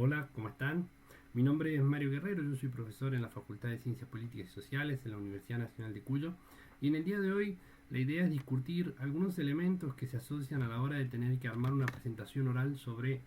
Hola, ¿cómo están? Mi nombre es Mario Guerrero, yo soy profesor en la Facultad de Ciencias Políticas y Sociales en la Universidad Nacional de Cuyo, y en el día de hoy la idea es discutir algunos elementos que se asocian a la hora de tener que armar una presentación oral sobre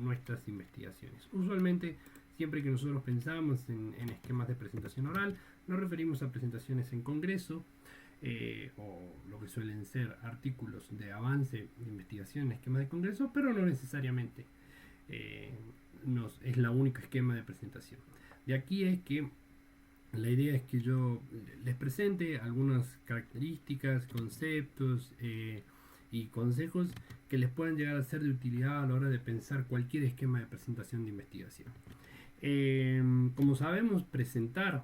nuestras investigaciones. Usualmente, siempre que nosotros pensamos en esquemas de presentación oral, nos referimos a presentaciones en congreso, o lo que suelen ser artículos de avance de investigación en esquemas de congreso, pero no necesariamente eh, es la única esquema de presentación. De aquí es que la idea es que yo les presente algunas características, conceptos y consejos que les puedan llegar a ser de utilidad a la hora de pensar cualquier esquema de presentación de investigación. Como sabemos, presentar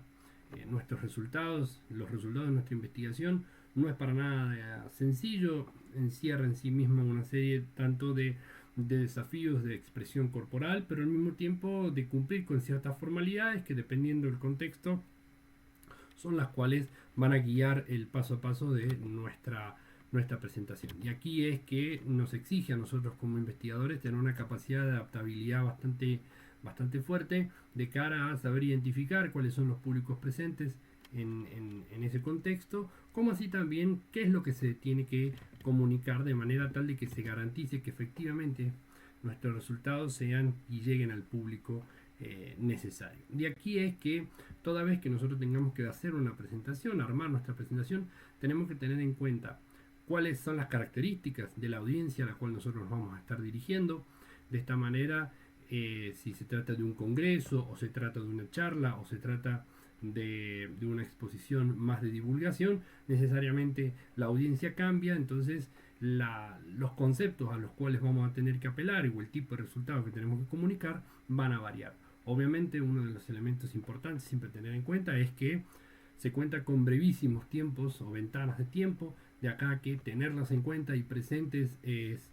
nuestros resultados, los resultados de nuestra investigación, no es para nada sencillo, encierra en sí misma una serie tanto de desafíos de expresión corporal, pero al mismo tiempo de cumplir con ciertas formalidades que, dependiendo del contexto, son las cuales van a guiar el paso a paso de nuestra presentación. Y aquí es que nos exige a nosotros como investigadores tener una capacidad de adaptabilidad bastante fuerte de cara a saber identificar cuáles son los públicos presentes en ese contexto, como así también qué es lo que se tiene que comunicar de manera tal de que se garantice que efectivamente nuestros resultados sean y lleguen al público necesario. De aquí es que toda vez que nosotros tengamos que hacer una presentación, armar nuestra presentación, tenemos que tener en cuenta cuáles son las características de la audiencia a la cual nosotros nos vamos a estar dirigiendo. De esta manera, si se trata de un congreso, o se trata de una charla, o se trata de una exposición más de divulgación, necesariamente la audiencia cambia, entonces los conceptos a los cuales vamos a tener que apelar o el tipo de resultados que tenemos que comunicar van a variar. Obviamente, uno de los elementos importantes siempre tener en cuenta es que se cuenta con brevísimos tiempos o ventanas de tiempo, de acá que tenerlas en cuenta y presentes es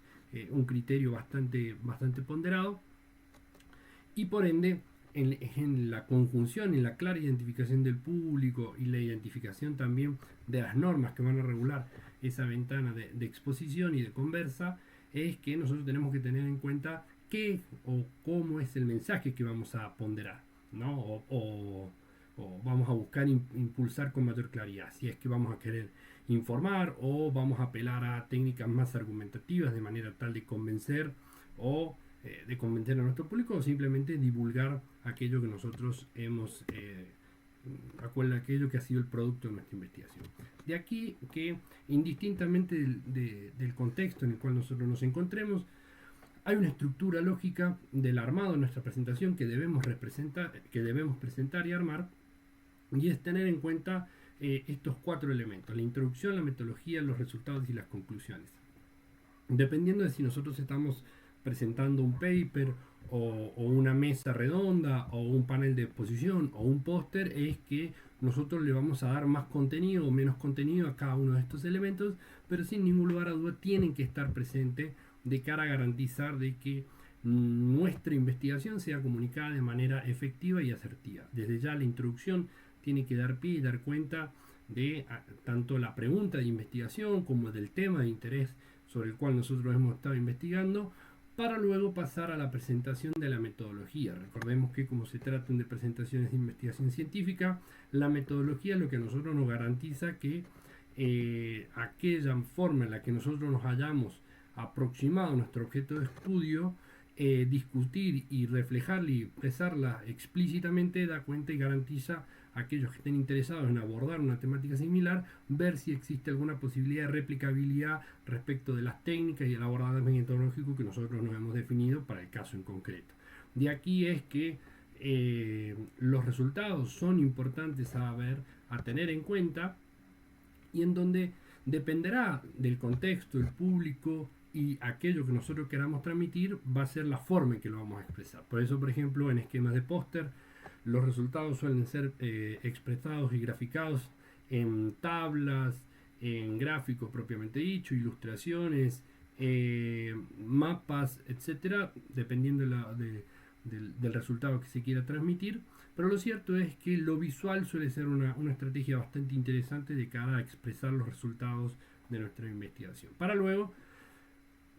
un criterio bastante ponderado, y por ende en la conjunción, en la clara identificación del público y la identificación también de las normas que van a regular esa ventana de exposición y de conversa, es que nosotros tenemos que tener en cuenta qué o cómo es el mensaje que vamos a ponderar, ¿no? O vamos a buscar impulsar con mayor claridad, si es que vamos a querer informar o vamos a apelar a técnicas más argumentativas de manera tal de convencer o de convencer a nuestro público, o simplemente divulgar aquello que nosotros hemos aquello que ha sido el producto de nuestra investigación. De aquí que, indistintamente del contexto en el cual nosotros nos encontremos, hay una estructura lógica del armado de nuestra presentación que debemos presentar y armar, y es tener en cuenta estos cuatro elementos: la introducción, la metodología, los resultados y las conclusiones. Dependiendo de si nosotros estamos presentando un paper o una mesa redonda o un panel de exposición o un póster, es que nosotros le vamos a dar más contenido o menos contenido a cada uno de estos elementos, pero sin ningún lugar a duda tienen que estar presentes de cara a garantizar de que nuestra investigación sea comunicada de manera efectiva y asertiva. Desde ya la introducción tiene que dar pie y dar cuenta de tanto la pregunta de investigación como del tema de interés sobre el cual nosotros hemos estado investigando, para luego pasar a la presentación de la metodología. Recordemos que, como se tratan de presentaciones de investigación científica, la metodología es lo que a nosotros nos garantiza que aquella forma en la que nosotros nos hayamos aproximado a nuestro objeto de estudio, discutir y reflejarla y expresarla explícitamente, da cuenta y garantiza a aquellos que estén interesados en abordar una temática similar, ver si existe alguna posibilidad de replicabilidad respecto de las técnicas y el abordaje metodológico que nosotros nos hemos definido para el caso en concreto. De aquí es que los resultados son importantes a tener en cuenta, y en donde dependerá del contexto, el público y aquello que nosotros queramos transmitir, va a ser la forma en que lo vamos a expresar. Por eso, por ejemplo, en esquemas de póster, los resultados suelen ser expresados y graficados en tablas, en gráficos propiamente dicho, ilustraciones, mapas, etcétera, dependiendo del resultado que se quiera transmitir. Pero lo cierto es que lo visual suele ser una estrategia bastante interesante de cara a expresar los resultados de nuestra investigación, para luego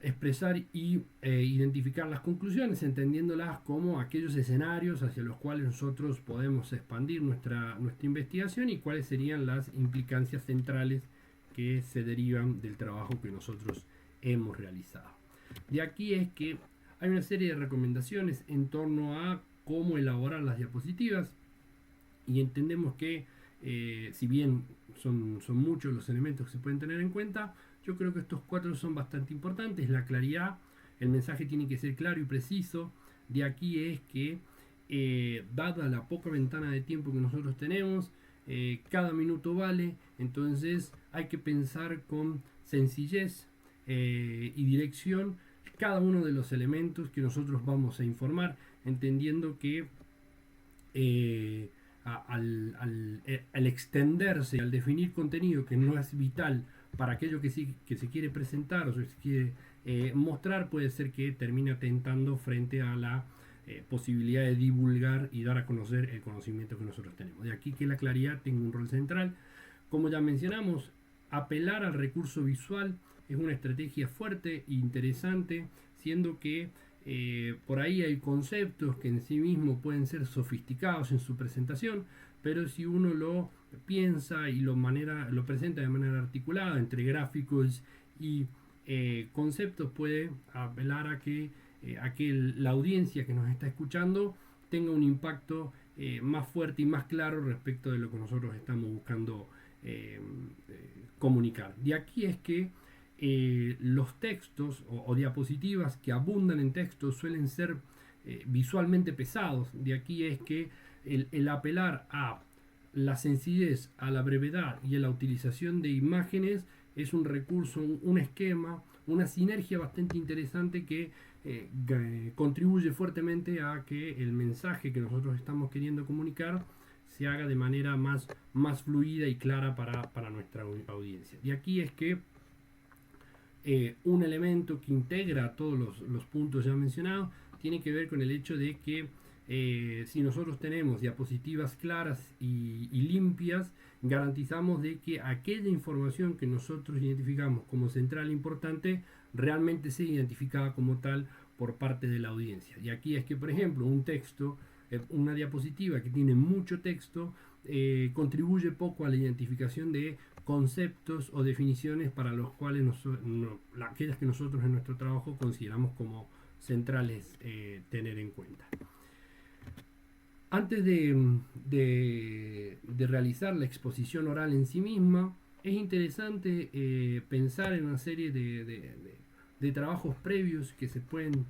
expresar y identificar las conclusiones, entendiéndolas como aquellos escenarios hacia los cuales nosotros podemos expandir nuestra investigación y cuáles serían las implicancias centrales que se derivan del trabajo que nosotros hemos realizado. De aquí es que hay una serie de recomendaciones en torno a cómo elaborar las diapositivas y entendemos que si bien son muchos los elementos que se pueden tener en cuenta, yo creo que estos 4 son bastante importantes. La claridad, el mensaje tiene que ser claro y preciso. De aquí es que, dada la poca ventana de tiempo que nosotros tenemos, cada minuto vale, entonces hay que pensar con sencillez y dirección cada uno de los elementos que nosotros vamos a informar, entendiendo que al extenderse, al definir contenido que no es vital para aquello que se quiere presentar o se quiere mostrar, puede ser que termine atentando frente a la posibilidad de divulgar y dar a conocer el conocimiento que nosotros tenemos. De aquí que la claridad tenga un rol central. Como ya mencionamos, apelar al recurso visual es una estrategia fuerte e interesante, siendo que por ahí hay conceptos que en sí mismos pueden ser sofisticados en su presentación, pero si uno lo piensa y lo presenta de manera articulada entre gráficos y conceptos, puede apelar a que la audiencia que nos está escuchando tenga un impacto más fuerte y más claro respecto de lo que nosotros estamos buscando comunicar. De aquí es que los textos o diapositivas que abundan en textos suelen ser visualmente pesados. De aquí es que el apelar a la sencillez, a la brevedad y a la utilización de imágenes es un recurso, un esquema, una sinergia bastante interesante que contribuye fuertemente a que el mensaje que nosotros estamos queriendo comunicar se haga de manera más fluida y clara para nuestra audiencia. De aquí es que un elemento que integra todos los puntos ya mencionados tiene que ver con el hecho de que si nosotros tenemos diapositivas claras y limpias, garantizamos de que aquella información que nosotros identificamos como central e importante realmente sea identificada como tal por parte de la audiencia. Y aquí es que, por ejemplo, un texto, una diapositiva que tiene mucho texto, contribuye poco a la identificación de conceptos o definiciones para los cuales aquellas que nosotros en nuestro trabajo consideramos como centrales tener en cuenta. Antes de realizar la exposición oral en sí misma, es interesante pensar en una serie de trabajos previos que se pueden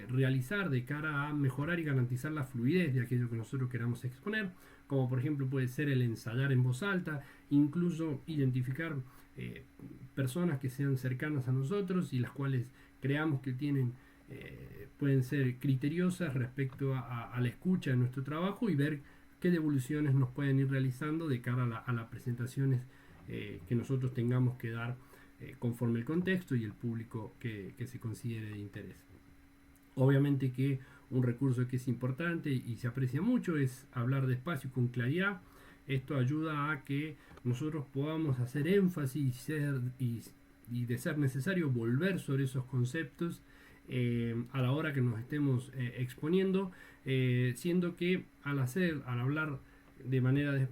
realizar de cara a mejorar y garantizar la fluidez de aquello que nosotros queramos exponer, como por ejemplo puede ser el ensayar en voz alta, incluso identificar personas que sean cercanas a nosotros y las cuales creamos que pueden ser criteriosas respecto a la escucha de nuestro trabajo y ver qué devoluciones nos pueden ir realizando de cara a las presentaciones que nosotros tengamos que dar conforme el contexto y el público que se considere de interés. Obviamente que un recurso que es importante y se aprecia mucho es hablar despacio y con claridad. Esto ayuda a que nosotros podamos hacer énfasis y de ser necesario volver sobre esos conceptos a la hora que nos estemos exponiendo, siendo que al hablar de manera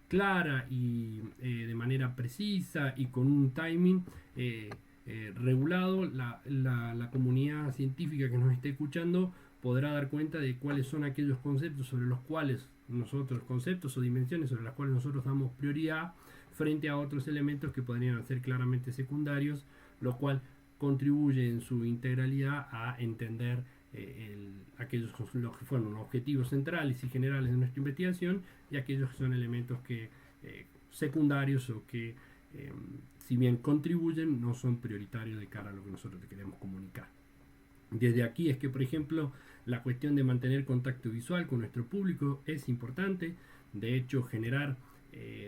clara y de manera precisa y con un timing regulado, la comunidad científica que nos esté escuchando podrá dar cuenta de cuáles son aquellos conceptos sobre los cuales conceptos o dimensiones sobre las cuales nosotros damos prioridad frente a otros elementos que podrían ser claramente secundarios, lo cual contribuye en su integralidad a entender aquellos los que fueron los objetivos centrales y generales de nuestra investigación y aquellos que son elementos secundarios o que si bien contribuyen, no son prioritarios de cara a lo que nosotros queremos comunicar. Desde aquí es que, por ejemplo, la cuestión de mantener contacto visual con nuestro público es importante. De hecho, generar,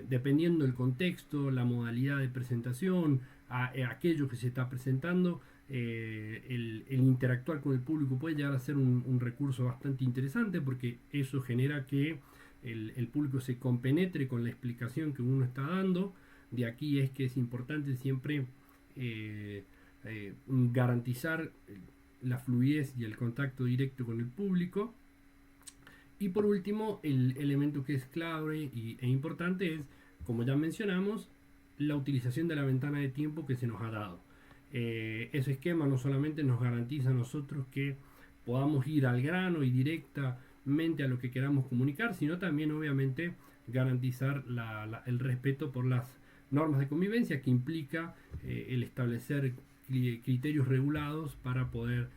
dependiendo del contexto, la modalidad de presentación, aquello que se está presentando, el interactuar con el público puede llegar a ser un recurso bastante interesante porque eso genera que el público se compenetre con la explicación que uno está dando. De aquí es que es importante siempre garantizar la fluidez y el contacto directo con el público. Y por último, el elemento que es clave e importante es, como ya mencionamos, la utilización de la ventana de tiempo que se nos ha dado. Ese esquema no solamente nos garantiza a nosotros que podamos ir al grano y directamente a lo que queramos comunicar, sino también obviamente garantizar el respeto por las normas de convivencia que implica el establecer criterios regulados para poder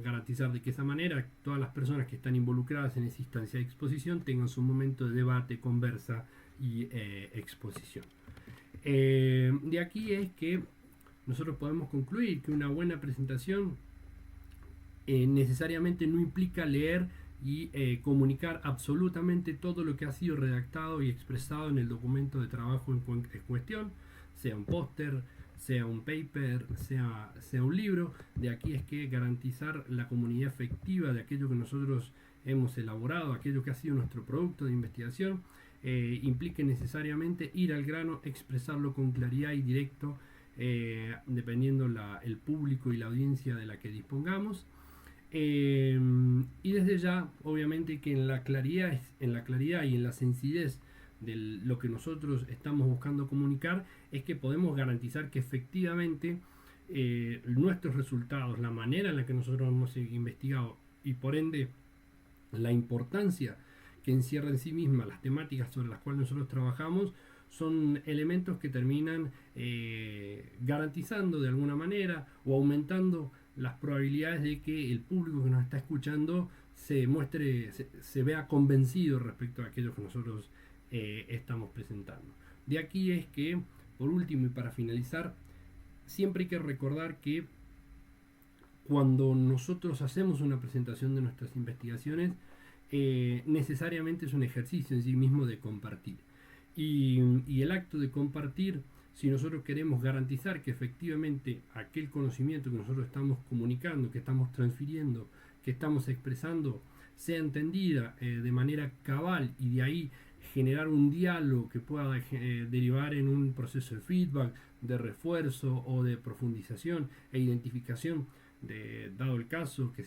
garantizar de que esa manera todas las personas que están involucradas en esa instancia de exposición tengan su momento de debate, conversa y exposición. De aquí es que nosotros podemos concluir que una buena presentación necesariamente no implica leer y comunicar absolutamente todo lo que ha sido redactado y expresado en el documento de trabajo en cuestión, sea un póster, sea un paper, sea un libro. De aquí es que garantizar la comunidad efectiva de aquello que nosotros hemos elaborado, aquello que ha sido nuestro producto de investigación, implique necesariamente ir al grano, expresarlo con claridad y directo, dependiendo el público y la audiencia de la que dispongamos. Y desde ya, obviamente que en la claridad y en la sencillez de lo que nosotros estamos buscando comunicar, es que podemos garantizar que efectivamente nuestros resultados, la manera en la que nosotros hemos investigado y por ende la importancia que encierra en sí misma las temáticas sobre las cuales nosotros trabajamos, son elementos que terminan garantizando de alguna manera o aumentando las probabilidades de que el público que nos está escuchando se vea convencido respecto a aquello que nosotros estamos presentando. De aquí es que, por último y para finalizar, siempre hay que recordar que cuando nosotros hacemos una presentación de nuestras investigaciones, necesariamente es un ejercicio en sí mismo de compartir. Y el acto de compartir, si nosotros queremos garantizar que efectivamente aquel conocimiento que nosotros estamos comunicando, que estamos transfiriendo, que estamos expresando, sea entendida de manera cabal y de ahí generar un diálogo que pueda derivar en un proceso de feedback, de refuerzo o de profundización e identificación, dado el caso que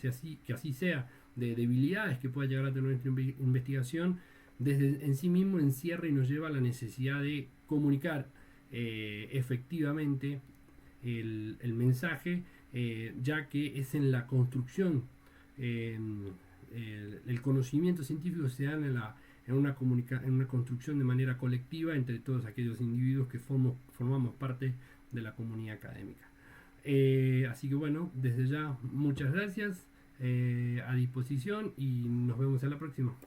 así sea, de debilidades que pueda llegar a tener nuestra investigación, desde en sí mismo encierra y nos lleva a la necesidad de comunicar efectivamente el mensaje, ya que es en la construcción, el conocimiento científico se da en una construcción de manera colectiva entre todos aquellos individuos que formamos parte de la comunidad académica. Así que bueno, desde ya muchas gracias, a disposición y nos vemos en la próxima.